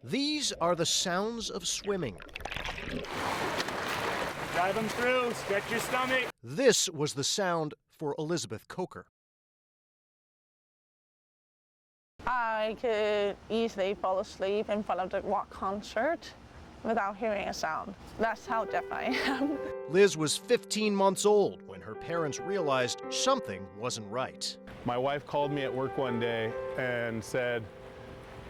These are the sounds of swimming. Drive them through, stretch your stomach. This was the sound for Elizabeth Coker. I could easily fall asleep in front of the rock concert without hearing a sound. That's how deaf I am. Liz was 15 months old when her parents realized something wasn't right. My wife called me at work one day and said,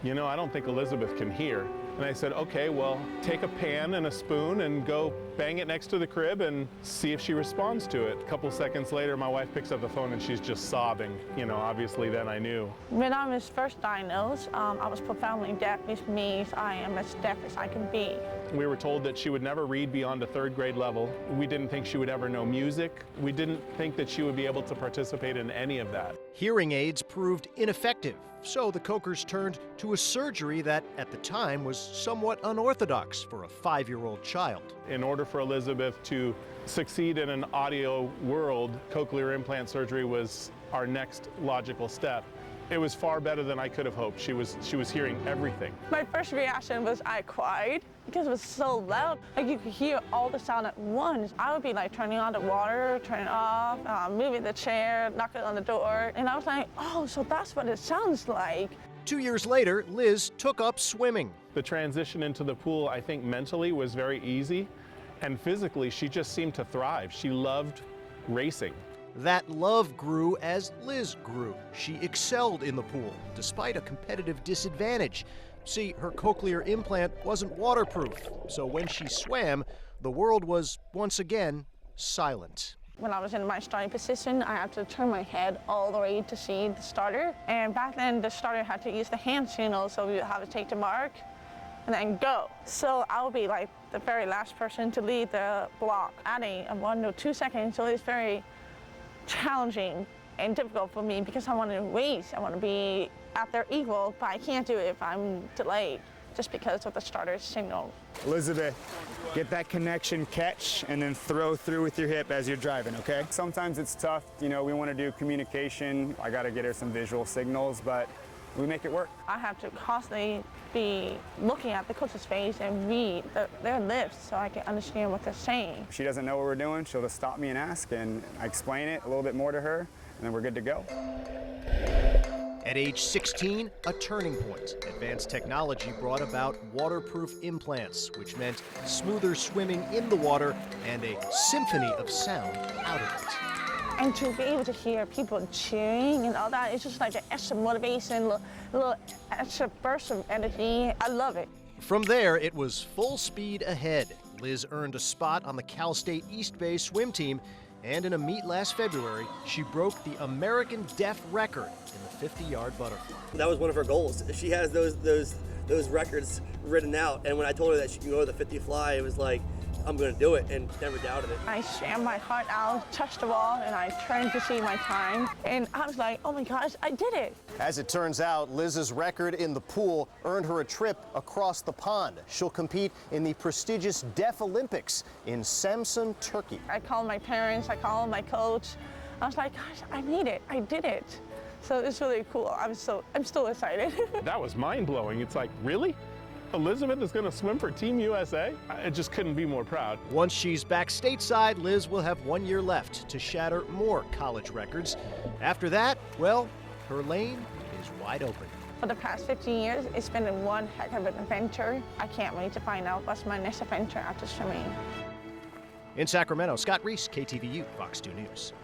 "You know, I don't think Elizabeth can hear." And I said, "Okay, well, take a pan and a spoon and go bang it next to the crib and see if she responds to it." A couple seconds later, my wife picks up the phone and she's just sobbing. You know, obviously then I knew. When I was first diagnosed, I was profoundly deaf, which means I am as deaf as I can be. We were told that she would never read beyond a 3rd grade level. We didn't think she would ever know music. We didn't think that she would be able to participate in any of that. Hearing aids proved ineffective, so the Cokers turned to a surgery that, at the time, was somewhat unorthodox for a 5-year-old child. In order for Elizabeth to succeed in an audio world, cochlear implant surgery was our next logical step. It was far better than I could have hoped. She was hearing everything. My first reaction was I cried because it was so loud. Like you could hear all the sound at once. I would be like turning on the water, turning it off, moving the chair, knocking on the door. And I was like, oh, so that's what it sounds like. 2 years later, Liz took up swimming. The transition into the pool, I think mentally was very easy. And physically, she just seemed to thrive. She loved racing. That love grew as Liz grew. She excelled in the pool, despite a competitive disadvantage. See, her cochlear implant wasn't waterproof, so when she swam, the world was once again silent. When I was in my starting position, I had to turn my head all the way to see the starter. And back then, the starter had to use the hand signal, so we would have to take the mark and then go. So I would be like the very last person to lead the block, adding 1 to 2 seconds, so it's very challenging and difficult for me because I want to race. I want to be at their equal, but I can't do it if I'm delayed just because of the starter signal. Elizabeth, get that connection, catch, and then throw through with your hip as you're driving, okay? Sometimes it's tough, you know, we want to do communication. I got to get her some visual signals, but we make it work. I have to constantly be looking at the coach's face and read their lips so I can understand what they're saying. If she doesn't know what we're doing, she'll just stop me and ask, and I explain it a little bit more to her, and then we're good to go. At age 16, a turning point. Advanced technology brought about waterproof implants, which meant smoother swimming in the water and a symphony of sound out of it. And to be able to hear people cheering and all that, it's just like an extra motivation, a little extra burst of energy. I love it. From there, it was full speed ahead. Liz earned a spot on the Cal State East Bay swim team, and in a meet last February, she broke the American Deaf record in the 50-yard butterfly. That was one of her goals. She has those records written out, and when I told her that she could go to the 50 fly, it was like, I'm going to do it, and never doubted it. I swam my heart out, touched the wall, and I turned to see my time. And I was like, oh my gosh, I did it. As it turns out, Liz's record in the pool earned her a trip across the pond. She'll compete in the prestigious Deaf Olympics in Samsun, Turkey. I called my parents, I called my coach. I was like, gosh, I made it, I did it. So it's really cool. I'm still excited. That was mind-blowing. It's like, really? Elizabeth is going to swim for Team USA? I just couldn't be more proud. Once she's back stateside, Liz will have 1 year left to shatter more college records. After that, well, her lane is wide open. For the past 15 years, it's been one heck of an adventure. I can't wait to find out what's my next adventure after swimming. In Sacramento, Scott Reese, KTVU, Fox 2 News.